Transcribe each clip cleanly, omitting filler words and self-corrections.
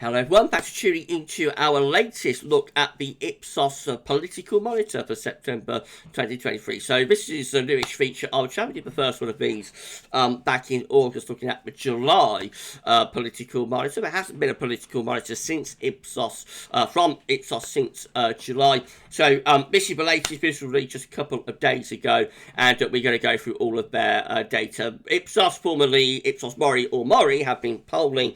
Hello everyone, back to tuning into our latest look at the Ipsos Political Monitor for September 2023. So this is a newish feature of the channel. We did the first one of these back in August, looking at the July Political Monitor. There hasn't been a Political Monitor since Ipsos, from Ipsos since July. So this is the latest. This was released just a couple of days ago, and we're going to go through all of their data. Ipsos, formerly Ipsos Mori or Mori, have been polling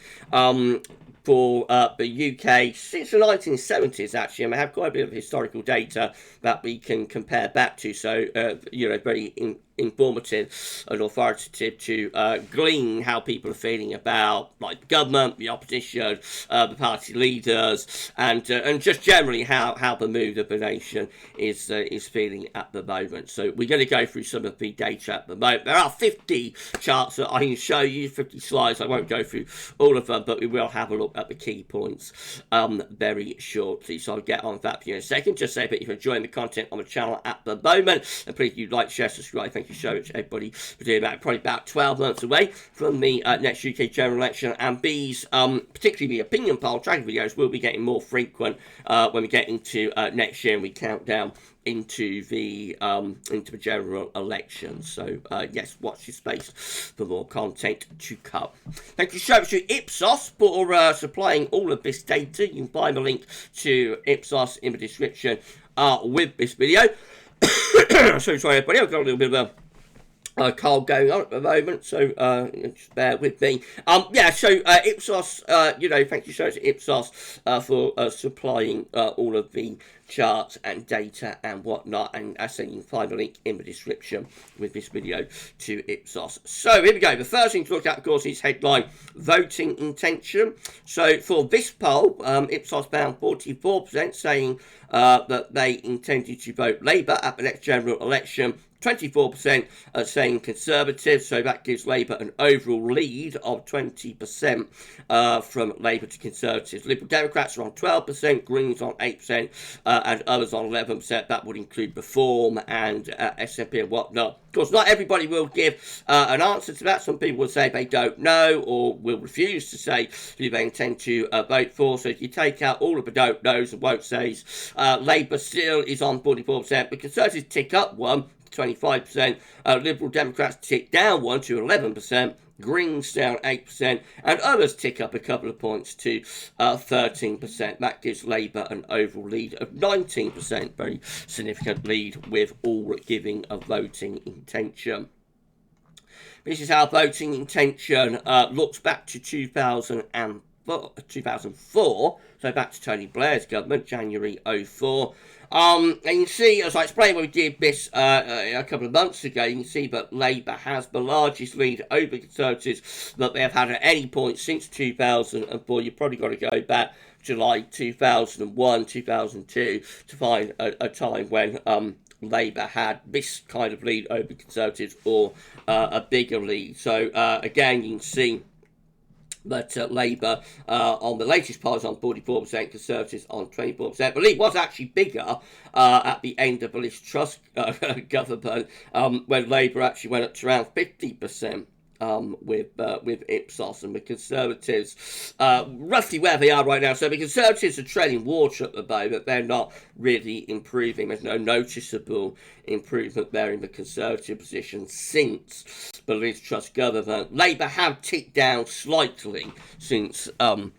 for the UK since the 1970s, actually, and we have quite a bit of historical data that we can compare back to, so, very informative and authoritative to glean how people are feeling about, like, the government, the opposition, the party leaders, and just generally how the mood of the nation is feeling at the moment. So we're going to go through some of the data at the moment. There are 50 charts that I can show you, 50 slides. I won't go through all of them, but we will have a look at the key points very shortly. So I'll get on that for you in a second. Just say that if you're enjoying the content on the channel at the moment, and please do like, share, subscribe. Thank you so much, everybody, for doing that. Probably about 12 months away from the next UK general election, and these, particularly the opinion poll tracking videos, will be getting more frequent when we get into next year and we count down into the general election. So yes, watch this space for more content to come. Thank you so much to Ipsos for supplying all of this data. You can find the link to Ipsos in the description with this video. So sorry everybody, I've got a little bit of a cold going on at the moment, so just bear with me. Ipsos, thank you so much to Ipsos for supplying all of the charts and data and whatnot, and as I say, you can find a link in the description with this video to Ipsos. So here we go. The first thing to look at, of course, is headline voting intention. So for this poll, Ipsos found 44% saying that they intended to vote Labour at the next general election. 24% are saying Conservative, so that gives Labour an overall lead of 20% from Labour to Conservatives. Liberal Democrats are on 12%, Greens on 8%, and others on 11%. That would include Reform and SNP and whatnot. Of course, not everybody will give an answer to that. Some people will say they don't know or will refuse to say who they intend to vote for. So if you take out all of the don't knows and won't says, Labour still is on 44%, but Conservatives tick up one, 25%, Liberal Democrats tick down 1 to 11%, Greens down 8%, and others tick up a couple of points to 13%. That gives Labour an overall lead of 19%, very significant lead, with all giving a voting intention. This is how voting intention looks back to 2004, so back to Tony Blair's government, January 2004. And you can see, as I explained when we did this a couple of months ago, you can see that Labour has the largest lead over Conservatives that they have had at any point since 2004. You've probably got to go back to like 2001, 2002 to find a time when Labour had this kind of lead over Conservatives or a bigger lead. So again, you can see that Labour on the latest poll is on 44%, Conservatives on 24%. The lead was actually bigger at the end of the Liz Truss government, when Labour actually went up to around 50%. With Ipsos, and the Conservatives roughly where they are right now. So the Conservatives are treading water at the moment. They're not really improving. There's no noticeable improvement there in the Conservative position since the Liz Truss government. Labour have ticked down slightly since the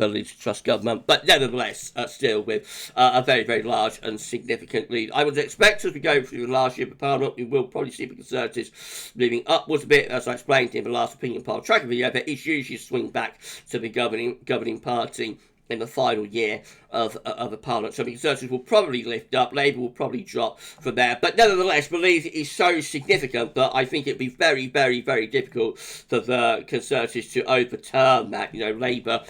Liz Truss government, but nevertheless, still with a very, very large and significant lead. I would expect, as we go through the last year of the Parliament, we will probably see the Conservatives moving upwards a bit. As I explained in the last opinion poll tracking video, there is usually a swing back to the governing party in the final year of the Parliament. So the Conservatives will probably lift up, Labour will probably drop from there. But nevertheless, the lead is so significant that I think it'd be very, very, very difficult for the Conservatives to overturn that. Labour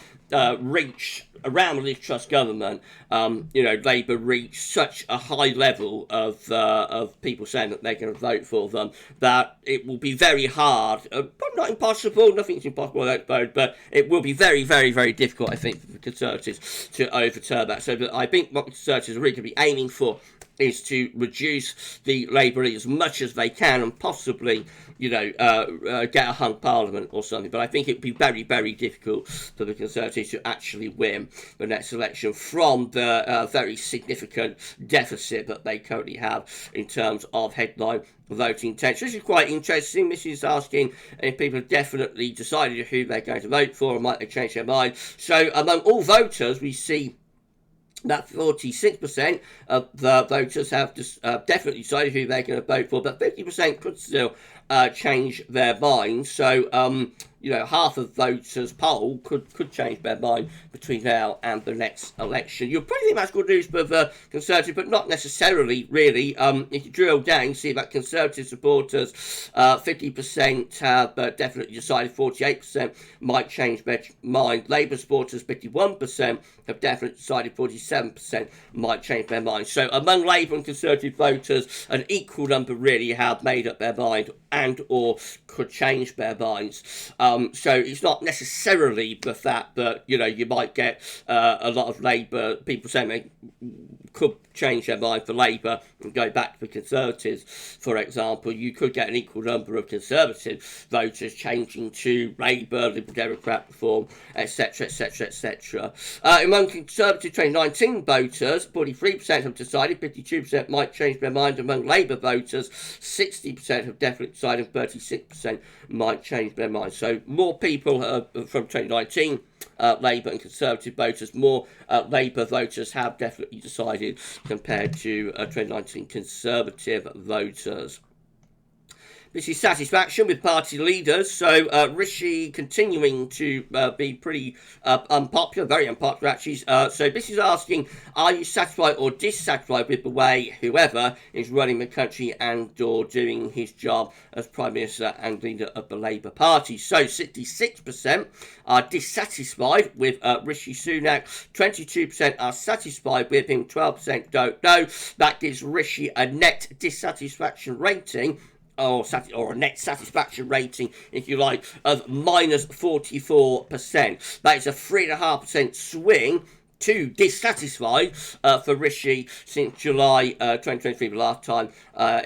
reached, around the Liz Truss government, Labour reached such a high level of people saying that they're going to vote for them that it will be very hard, but not impossible, nothing's impossible, but it will be very, very, very difficult, I think, for the Conservatives to overturn that. So I think what the Conservatives are really going to be aiming for is to reduce the Labour as much as they can and possibly, get a hung parliament or something. But I think it would be very, very difficult for the Conservatives to actually win the next election from the very significant deficit that they currently have in terms of headline voting intention. This is quite interesting. This is asking if people have definitely decided who they're going to vote for, or might they change their mind. So among all voters, we see that 46% of the voters have definitely decided who they're going to vote for, but 50% could still change their mind. So, half of voters polled could change their mind between now and the next election. You'll probably think that's good news for the Conservative, but not necessarily, really. If you drill down, you see that Conservative supporters, 50% have definitely decided, 48% might change their mind. Labour supporters, 51% have definitely decided, 47% might change their mind. So among Labour and Conservative voters, an equal number really have made up their mind and or could change their minds. So it's not necessarily the fact that, you might get a lot of Labour people saying they could change their mind for Labour and go back to the Conservatives, for example. You could get an equal number of Conservative voters changing to Labour, Liberal Democrat Reform, etc, etc, etc. Among Conservative 2019 voters, 43% have decided, 52% might change their mind. Among Labour voters, 60% have definitely decided, 36% might change their mind. So more people from 2019 Labour and Conservative voters, more Labour voters have definitely decided compared to 2019 Conservative voters. This is satisfaction with party leaders. So Rishi continuing to be pretty unpopular, very unpopular actually. So this is asking, are you satisfied or dissatisfied with the way whoever is running the country and or doing his job as Prime Minister and leader of the Labour Party? So 66% are dissatisfied with Rishi Sunak, 22% are satisfied with him, 12% don't know. That gives Rishi a net dissatisfaction rating, or a net satisfaction rating, if you like, of minus 44%. That is a 3.5% swing to dissatisfied for Rishi since July 2023, the last time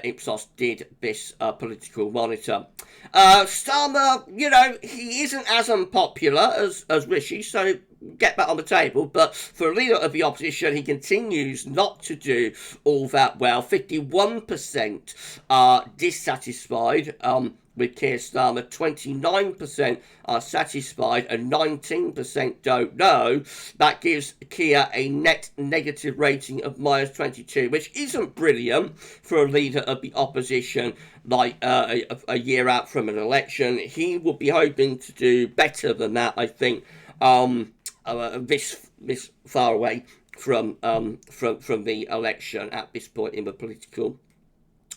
Ipsos did this political monitor. Starmer, he isn't as unpopular as Rishi, so get that on the table, but for a leader of the opposition, he continues not to do all that well. 51% are dissatisfied with Keir Starmer, 29% are satisfied, and 19% don't know. That gives Kier a net negative rating of minus 22, which isn't brilliant for a leader of the opposition like a year out from an election. He would be hoping to do better than that, I think. This far away from the election at this point in the political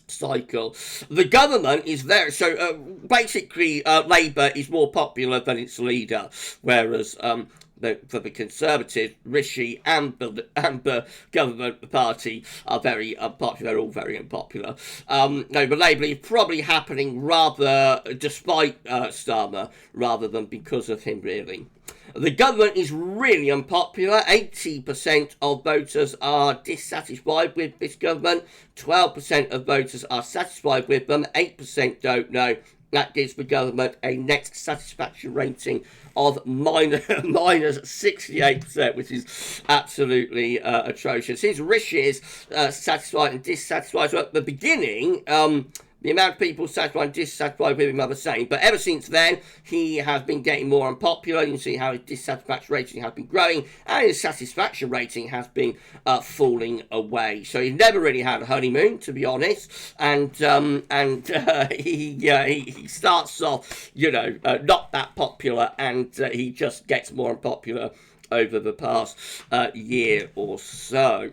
cycle. The government is very basically Labour is more popular than its leader, whereas for the Conservatives, Rishi and the government party are very unpopular. They're all very unpopular. The Labour is probably happening rather despite Starmer rather than because of him, really. The government is really unpopular. 80% of voters are dissatisfied with this government. 12% of voters are satisfied with them. 8% don't know. That gives the government a net satisfaction rating of minus 68%, which is absolutely atrocious. Here's Rishi is satisfied and dissatisfied. So at the beginning, the amount of people satisfied and dissatisfied with him are the same. But ever since then, he has been getting more unpopular. You can see how his dissatisfaction rating has been growing, and his satisfaction rating has been falling away. So he's never really had a honeymoon, to be honest. And he starts off, not that popular, and he just gets more unpopular over the past year or so.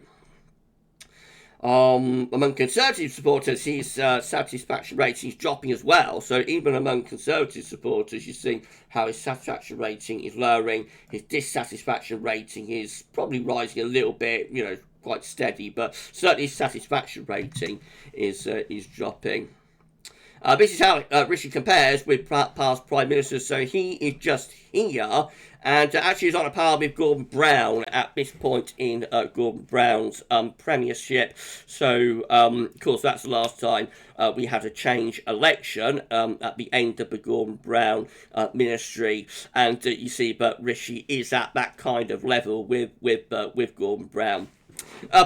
Among Conservative supporters, his satisfaction rating is dropping as well. So even among Conservative supporters, you see how his satisfaction rating is lowering. His dissatisfaction rating is probably rising a little bit, quite steady, but certainly his satisfaction rating is dropping. This is how Rishi compares with past prime ministers. So he is just here, and actually is on a par with Gordon Brown at this point in Gordon Brown's premiership. So, of course, that's the last time we had a change election at the end of the Gordon Brown ministry, and you see, but Rishi is at that kind of level with Gordon Brown.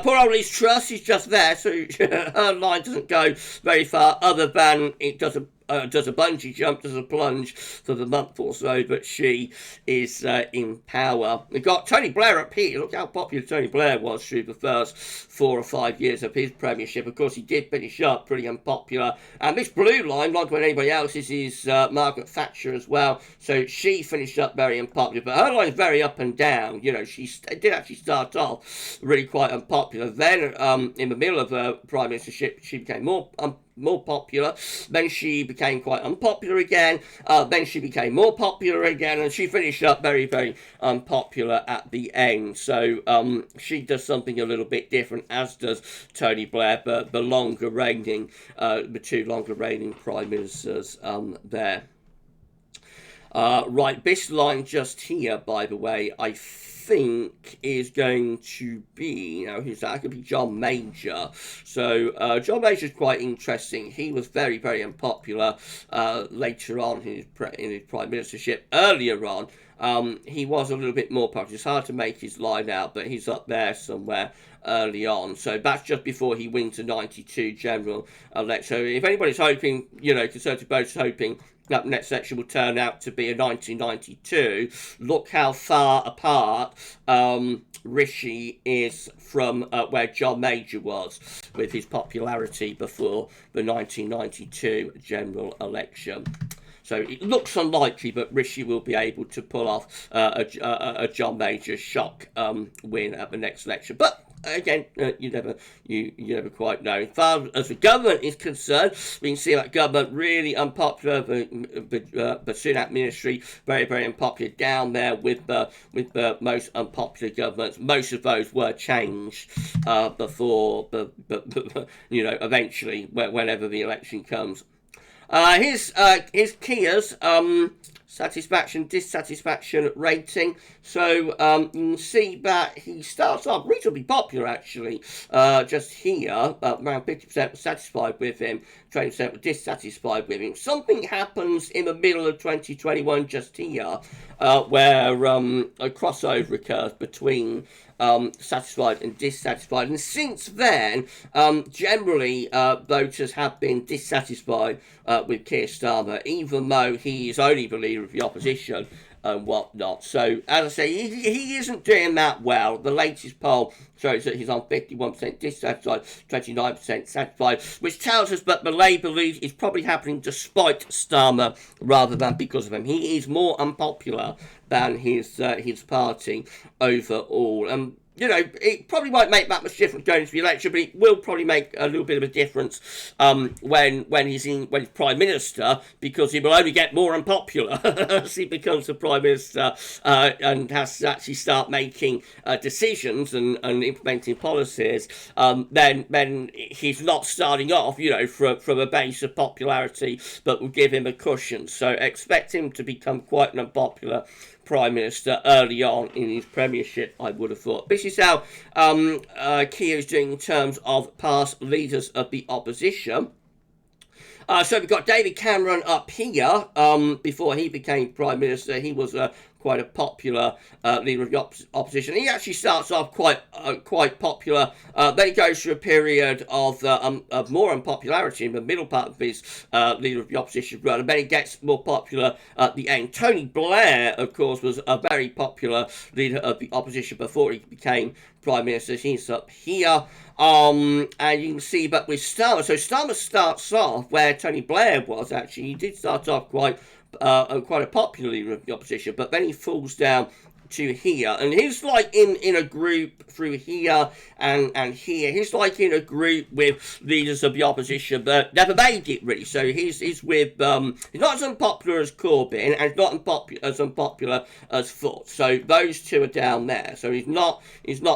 Poor old Liz Truss is just there, so her line doesn't go very far, other than it does a bungee jump, does a plunge for the month or so, but she is in power. We've got Tony Blair up here. Look how popular Tony Blair was through the first 4 or 5 years of his premiership. Of course, he did finish up pretty unpopular. And this blue line, like when anybody else's, is Margaret Thatcher as well. So she finished up very unpopular, but her line is very up and down. You know, she did actually start off really quite unpopular. Then, in the middle of her prime ministership, she became more popular. Then she became quite unpopular again. Then she became more popular again, and she finished up very, very unpopular at the end. So she does something a little bit different, as does Tony Blair, but the two longer reigning prime ministers there. Right, this line just here, by the way, I think is going to be, who's that? It could be John Major. So John Major is quite interesting. He was very, very unpopular later on in his prime ministership. Earlier on, he was a little bit more popular. It's hard to make his line out, but he's up there somewhere early on. So that's just before he wins the 92 general election. So if anybody's hoping, Conservative voters hoping that next election will turn out to be a 1992, look how far apart Rishi is from where John Major was with his popularity before the 1992 general election. So it looks unlikely, but Rishi will be able to pull off a John Major shock win at the next election. But again, you never quite know. As far as the government is concerned, we can see that government really unpopular. The Sunak ministry very, very unpopular, down there with the most unpopular governments. Most of those were changed before, eventually, whenever the election comes. Here's Kier's satisfaction, dissatisfaction rating. So you can see that he starts off reasonably popular, actually, just here. Around 50% were satisfied with him, 20% were dissatisfied with him. Something happens in the middle of 2021, just here, where a crossover occurs between satisfied and dissatisfied. And since then, generally, voters have been dissatisfied with Keir Starmer, even though he is only the leader of the opposition and whatnot. So, as I say, he isn't doing that well. The latest poll shows that he's on 51% dissatisfied, 29% satisfied, which tells us that the Labour lead is probably happening despite Starmer rather than because of him. He is more unpopular than his party overall. It probably won't make that much difference going into the election, but it will probably make a little bit of a difference when he's Prime Minister, because he will only get more unpopular as he becomes the Prime Minister and has to actually start making decisions and implementing policies. Then he's not starting off, from a base of popularity, but will give him a cushion. So expect him to become quite an unpopular Prime Minister early on in his premiership, I would have thought. This is how Kier is doing in terms of past leaders of the opposition. So we've got David Cameron up here. Before he became Prime Minister, he was quite a popular leader of the opposition. He actually starts off quite popular. Then he goes through a period of more unpopularity in the middle part of his leader of the opposition run, and then he gets more popular at the end. Tony Blair, of course, was a very popular leader of the opposition before he became Prime Minister. He's up here. And you can see, but with Starmer, so Starmer starts off where Tony Blair was. Actually, he did start off quite a popular leader of the opposition, but then he falls down to here, and he's like in a group through here and here. He's like in a group with leaders of the opposition, but never made it really. So he's with he's not as unpopular as Corbyn, and he's not as unpopular as Foot. So those two are down there. So he's not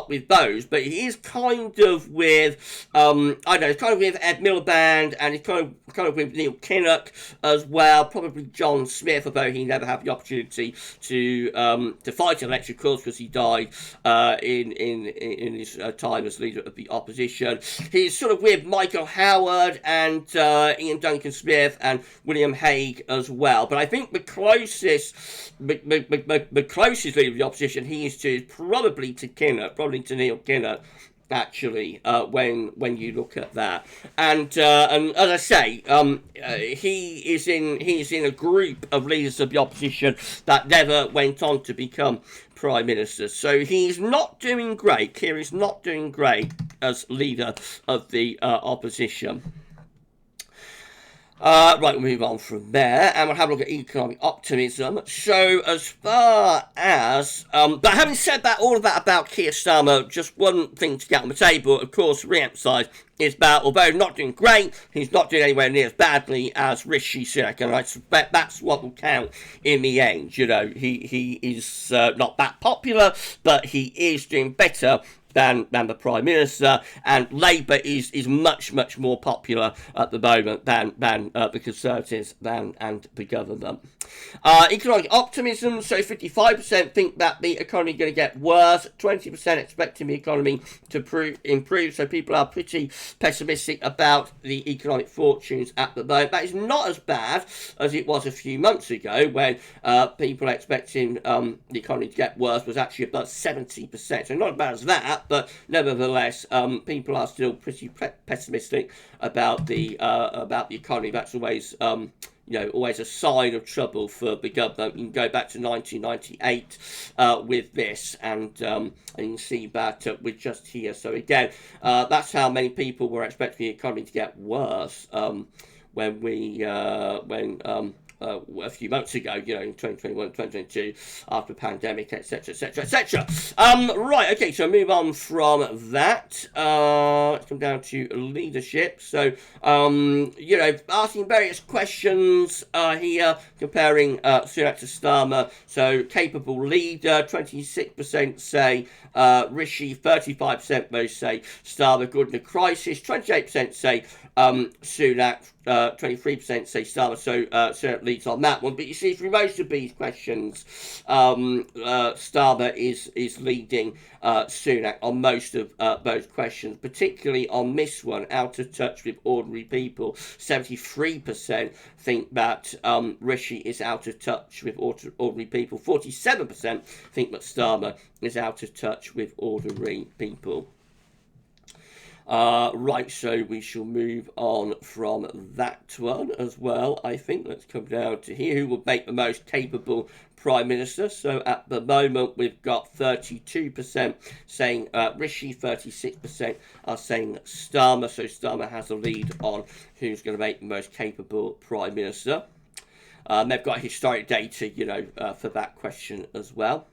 with those, but he is kind of with I don't know, he's kind of with Ed Miliband, and he's kind of with Neil Kinnock as well. Probably John Smith, although he never had the opportunity to fight an election, of course, because he died in his time as leader of the opposition. He's sort of with Michael Howard and Ian Duncan Smith and William Hague as well. But I think the closest leader of the opposition he is to is probably to Kinnock, probably to Neil Kinnock. Actually, when you look at that, and as I say, he is in a group of leaders of the opposition that never went on to become Prime Minister. So he's not doing great. Kier is not doing great as leader of the opposition. Right, we'll move on from there, and we'll have a look at economic optimism. So, as far as, but having said that, all of that about Keir Starmer, just one thing to get on the table, of course, re-emphasise, is that although not doing great, he's not doing anywhere near as badly as Rishi Sunak, and I suspect that's what will count in the end. You know, he is not that popular, but he is doing better than the Prime Minister, and Labour is much more popular at the moment than the Conservatives and the government. Economic optimism, so 55% think that the economy is going to get worse, 20% expecting the economy to improve, so people are pretty pessimistic about the economic fortunes at the moment. That is not as bad as it was a few months ago, when people expecting the economy to get worse was actually about 70%, so not as bad as that, but nevertheless, people are still pretty pessimistic about the economy. That's always always a sign of trouble for the government. You can go back to 1998 with this, and you can see that with just here. So again, that's how many people were expecting the economy to get worse a few months ago, in 2021, 2022, after the pandemic, etc., etc., etc. Right, okay, so move on from that. Let's come down to leadership. So, asking various questions here, comparing Sunak to Starmer. So, capable leader, 26% say Rishi, 35% those say Starmer, good in a crisis, 28% say Sunak, 23% say Starmer, so Sunak leads on that one. But you see, through most of these questions, Starmer is leading Sunak on most of those questions, particularly on this one, out of touch with ordinary people. 73% think that Rishi is out of touch with ordinary people. 47% think that Starmer is out of touch with ordinary people. Right, so we shall move on from that one as well, I think. Let's come down to here. Who will make the most capable Prime Minister? So at the moment, we've got 32% saying Rishi, 36% are saying Starmer. So Starmer has a lead on who's going to make the most capable Prime Minister. They've got historic data, for that question as well.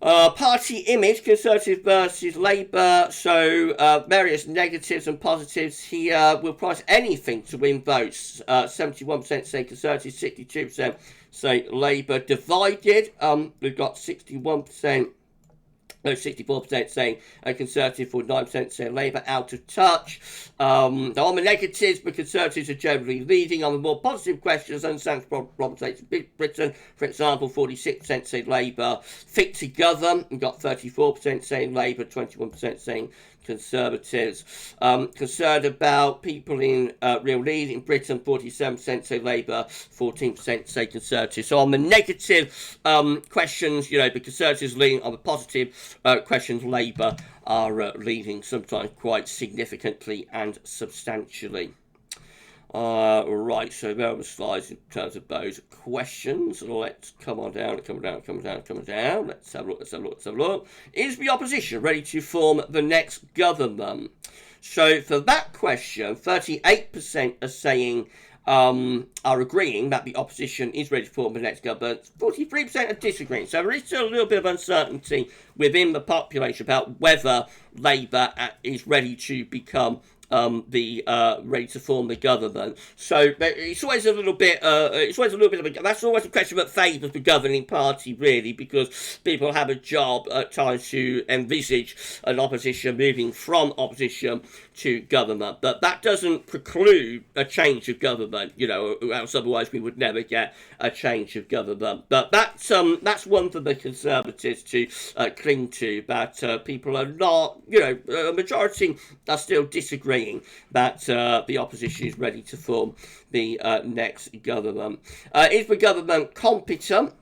Party image, Conservative versus Labour, so various negatives and positives here. Will price anything to win votes. 71% say Conservative, 62% say Labour. Divided, we've got 64% saying Conservative, 49% saying Labour. Out of touch. On the negatives, the Conservatives are generally leading. On the more positive questions, understands problems in Britain, for example, 46% say Labour. Fit to govern, we've got 34% saying Labour, 21% saying Conservatives. Concerned about people in real need in Britain, 47% say Labour, 14% say Conservatives. So on the negative questions, the Conservatives leading. On the positive questions, Labour are leading, sometimes quite significantly and substantially. Right, so there are the slides in terms of those questions. Let's come on down, come down. Let's have a look. Is the opposition ready to form the next government? So for that question, 38% are saying are agreeing that the opposition is ready to form the next government. 43% are disagreeing. So there is still a little bit of uncertainty within the population about whether Labour is ready to become ready to form the government. So it's always a little bit. It's always a little bit of a. That's always a question that favours the governing party, really, because people have a job at times to envisage an opposition moving from opposition to government. But that doesn't preclude a change of government. Else otherwise we would never get a change of government. But that's one for the Conservatives to cling to. That people are not. A majority are still disagreeing that the opposition is ready to form the next government. Is the government competent?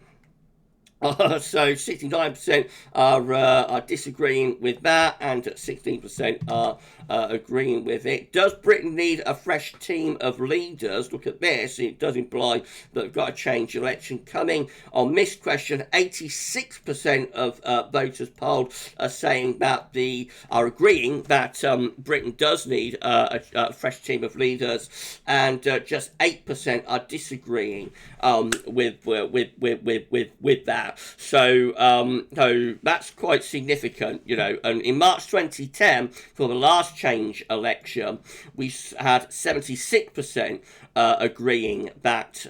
So 69% are disagreeing with that, and 16% are agreeing with it. Does Britain need a fresh team of leaders? Look at this. It does imply that we've got a change election coming. On this question, 86% of voters polled are saying that are agreeing that Britain does need a fresh team of leaders, and just 8% are disagreeing with that. So that's quite significant, And in March 2010, for the last change election, we had 76% agreeing that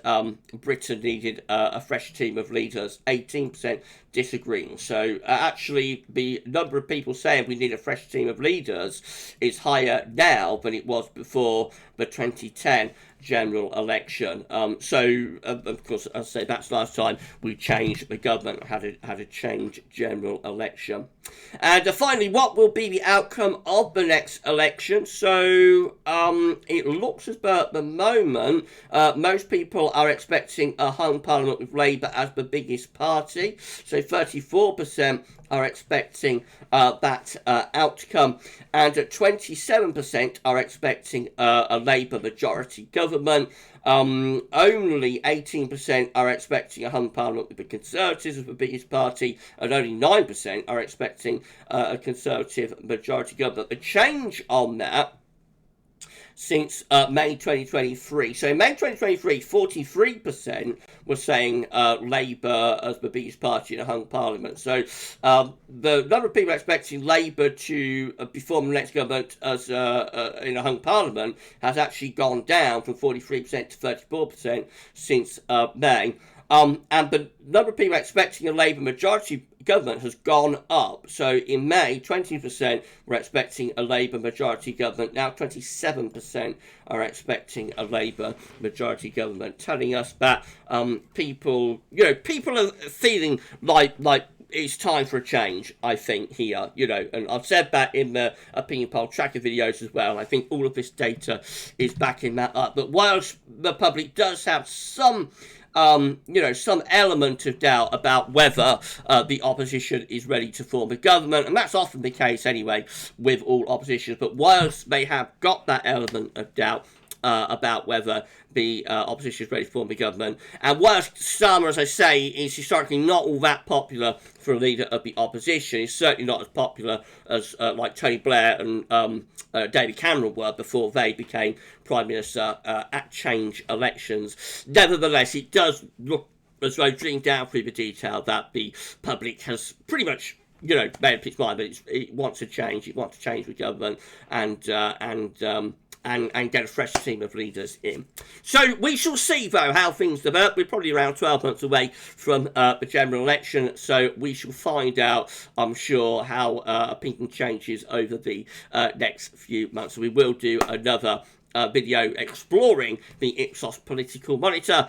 Britain needed a fresh team of leaders, 18% disagreeing. So actually, the number of people saying we need a fresh team of leaders is higher now than it was before the 2010 general election. Of course, as I say, that's last time we changed the government, had a change general election. And finally, what will be the outcome of the next election? So it looks as though at the moment most people are expecting a hung parliament with Labour as the biggest party. So 34% are expecting that outcome, and 27% are expecting a Labour majority government. Only 18% are expecting a hung parliament with the Conservatives as the biggest party, and only 9% are expecting a Conservative majority government. The change on that since May 2023. So in May 2023, 43% were saying Labour as the biggest party in a hung parliament. So the number of people expecting Labour to be forming the next government as in a hung parliament has actually gone down from 43% to 34% since May. And the number of people expecting a Labour majority government has gone up. So in May, 20% were expecting a Labour majority government. Now 27% are expecting a Labour majority government, telling us that people are feeling like it's time for a change, I think, here, and I've said that in the opinion poll tracker videos as well. I think all of this data is backing that up. But whilst the public does have some element of doubt about whether the opposition is ready to form a government, and that's often the case anyway with all oppositions, but whilst they have got that element of doubt about whether the opposition is ready to form a government, and whilst Starmer, as I say, is historically not all that popular for a leader of the opposition, he's certainly not as popular as like Tony Blair and David Cameron were before they became Prime Minister at change elections. Nevertheless, it does look as though, drilling down through the detail, that the public has pretty much made up its mind that it wants to change. It wants to change the government and get a fresh team of leaders in. So we shall see, though, how things develop. We're probably around 12 months away from the general election, so we shall find out, I'm sure, how opinion changes over the next few months. So we will do another video exploring the Ipsos political monitor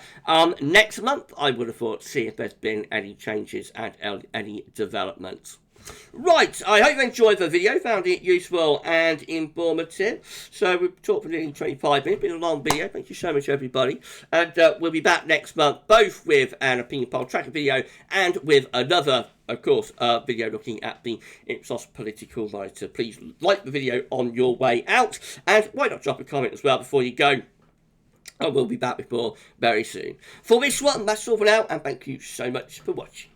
next month. I would have thought, to see if there's been any changes and any developments. Right, I hope you enjoyed the video, found it useful and informative. So we've talked for nearly 25 minutes, been a long video. Thank you so much, everybody. And we'll be back next month, both with an opinion poll tracker video and with another, of course, video looking at the Ipsos political monitor. Please like the video on your way out, and why not drop a comment as well before you go. I will be back with more very soon. For this one, that's all for now, and thank you so much for watching.